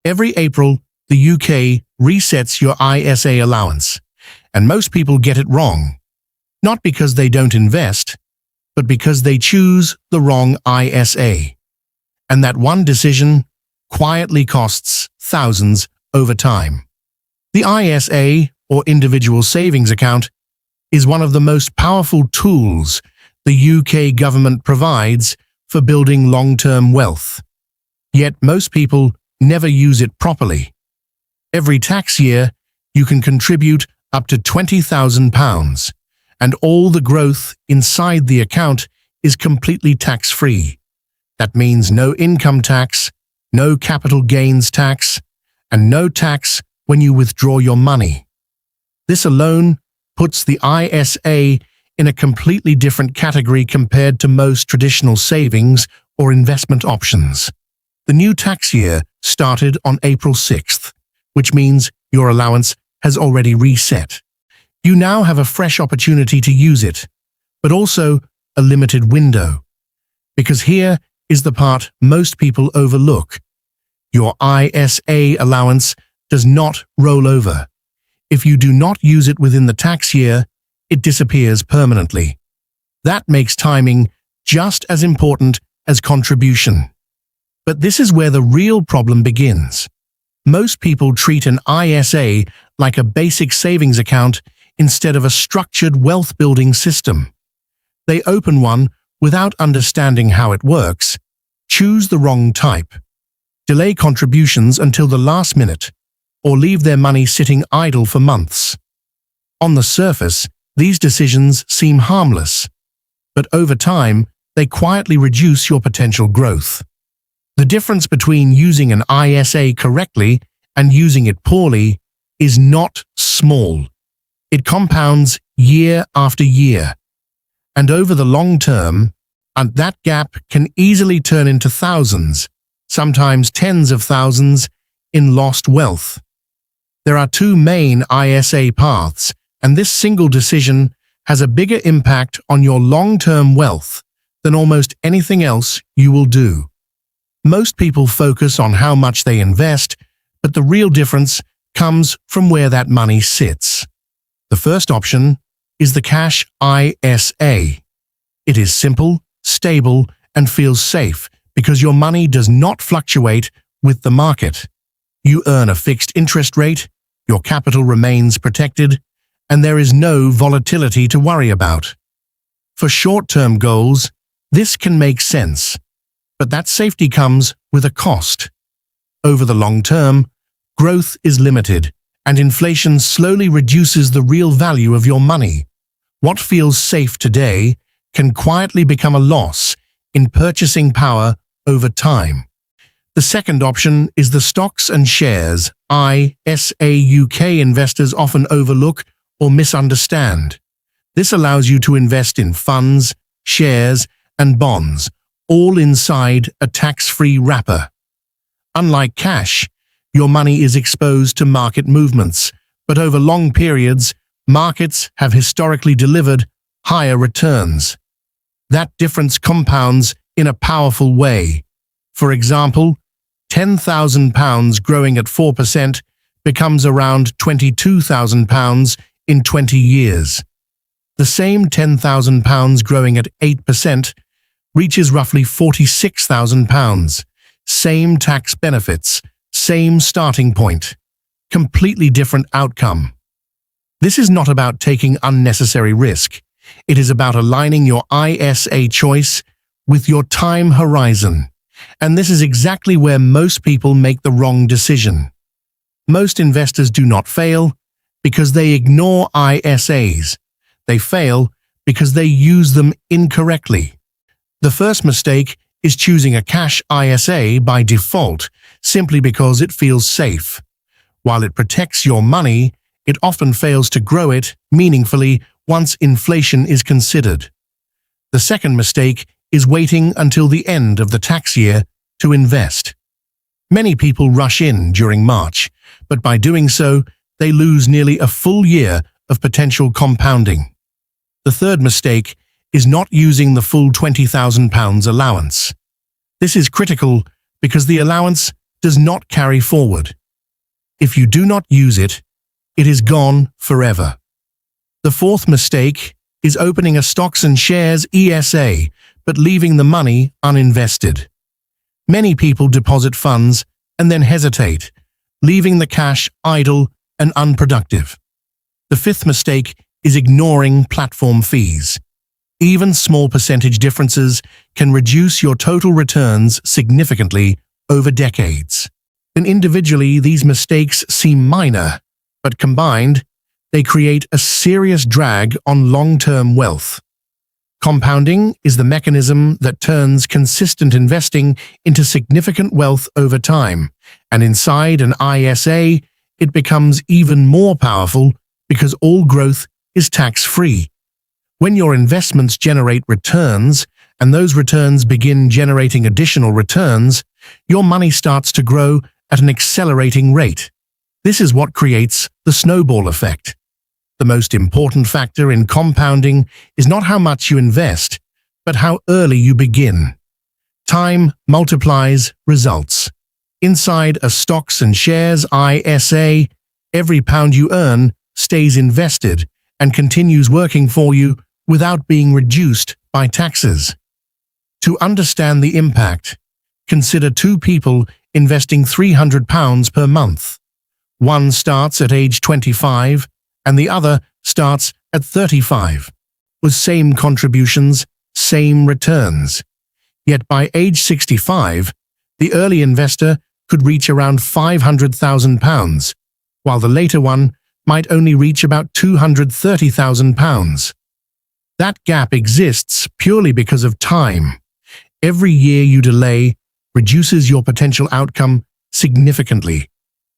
Every April, the UK resets your ISA allowance, and most people get it wrong. Not because they don't invest, but because they choose the wrong ISA. And that one decision quietly costs thousands over time. The ISA, or individual savings account, is one of the most powerful tools the UK government provides for building long-term wealth. Yet most people never use it properly. Every tax year, you can contribute up to £20,000, and all the growth inside the account is completely tax-free. That means no income tax, no capital gains tax, and no tax when you withdraw your money. This alone puts the ISA in a completely different category compared to most traditional savings or investment options. The new tax year started on April 6th, which means your allowance has already reset. You now have a fresh opportunity to use it, but also a limited window. Because here is the part most people overlook. Your ISA allowance does not roll over. If you do not use it within the tax year, it disappears permanently. That makes timing just as important as contribution. But this is where the real problem begins. Most people treat an ISA like a basic savings account instead of a structured wealth-building system. They open one without understanding how it works, choose the wrong type, delay contributions until the last minute, or leave their money sitting idle for months. On the surface, these decisions seem harmless, but over time, they quietly reduce your potential growth. The difference between using an ISA correctly and using it poorly is not small. It compounds year after year. And over the long term, and that gap can easily turn into thousands, sometimes tens of thousands, in lost wealth. There are two main ISA paths, and this single decision has a bigger impact on your long-term wealth than almost anything else you will do. Most people focus on how much they invest, but the real difference comes from where that money sits. The first option is the cash ISA. It is simple, stable, and feels safe because your money does not fluctuate with the market. You earn a fixed interest rate, your capital remains protected, and there is no volatility to worry about. For short-term goals, this can make sense, but that safety comes with a cost. Over the long term, growth is limited, and inflation slowly reduces the real value of your money. What feels safe today can quietly become a loss in purchasing power over time. The second option is the stocks and shares ISA. UK investors often overlook or misunderstand. This allows you to invest in funds, shares, and bonds, all inside a tax-free wrapper. Unlike cash, your money is exposed to market movements, but over long periods, markets have historically delivered higher returns. That difference compounds in a powerful way. For example, £10,000 growing at 4% becomes around £22,000 in 20 years. The same £10,000 growing at 8% reaches roughly £46,000. Same tax benefits, same starting point, completely different outcome. This is not about taking unnecessary risk. It is about aligning your ISA choice with your time horizon. And this is exactly where most people make the wrong decision. Most investors do not fail because they ignore ISAs. They fail because they use them incorrectly. The first mistake is choosing a cash ISA by default simply because it feels safe. While it protects your money, it often fails to grow it meaningfully once inflation is considered. The second mistake is waiting until the end of the tax year to invest. Many people rush in during March, but by doing so, they lose nearly a full year of potential compounding. The third mistake is not using the full £20,000 allowance. This is critical because the allowance does not carry forward. If you do not use it, it is gone forever. The fourth mistake is opening a stocks and shares ESA, but leaving the money uninvested. Many people deposit funds and then hesitate, leaving the cash idle and unproductive. The fifth mistake is ignoring platform fees. Even small percentage differences can reduce your total returns significantly over decades. And individually, these mistakes seem minor, but combined, they create a serious drag on long-term wealth. Compounding is the mechanism that turns consistent investing into significant wealth over time, and inside an ISA, it becomes even more powerful because all growth is tax-free. When your investments generate returns, and those returns begin generating additional returns, your money starts to grow at an accelerating rate. This is what creates the snowball effect. The most important factor in compounding is not how much you invest, but how early you begin. Time multiplies results. Inside a stocks and shares ISA, every pound you earn stays invested and continues working for you without being reduced by taxes. To understand the impact, consider two people investing £300 per month. One starts at age 25 and the other starts at 35. With same contributions, same returns. Yet by age 65, the early investor could reach around £500,000, while the later one might only reach about £230,000. That gap exists purely because of time. Every year you delay reduces your potential outcome significantly.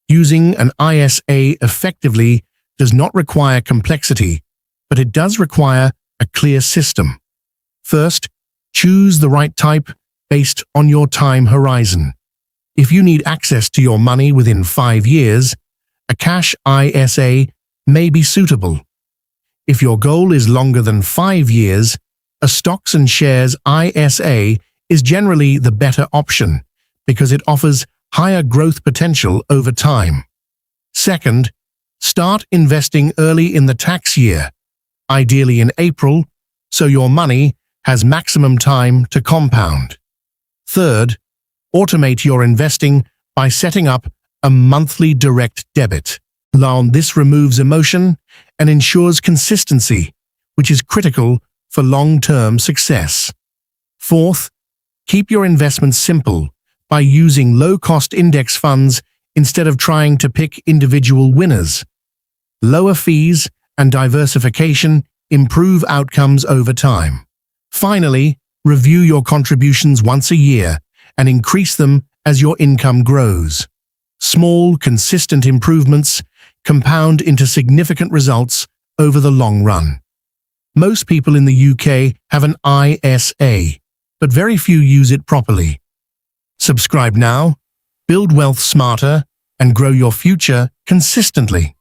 Using an ISA effectively does not require complexity, but it does require a clear system. First, choose the right type based on your time horizon. If you need access to your money within 5 years, a cash ISA may be suitable. If your goal is longer than 5 years, a stocks and shares ISA is generally the better option because it offers higher growth potential over time. Second, start investing early in the tax year, ideally in April, so your money has maximum time to compound. Third, automate your investing by setting up a monthly direct debit. This removes emotion and ensures consistency, which is critical for long-term success. Fourth, keep your investments simple by using low-cost index funds instead of trying to pick individual winners. Lower fees and diversification improve outcomes over time. Finally, review your contributions once a year and increase them as your income grows. Small, consistent improvements compound into significant results over the long run. Most people in the UK have an ISA, but very few use it properly. Subscribe now, build wealth smarter, and grow your future consistently.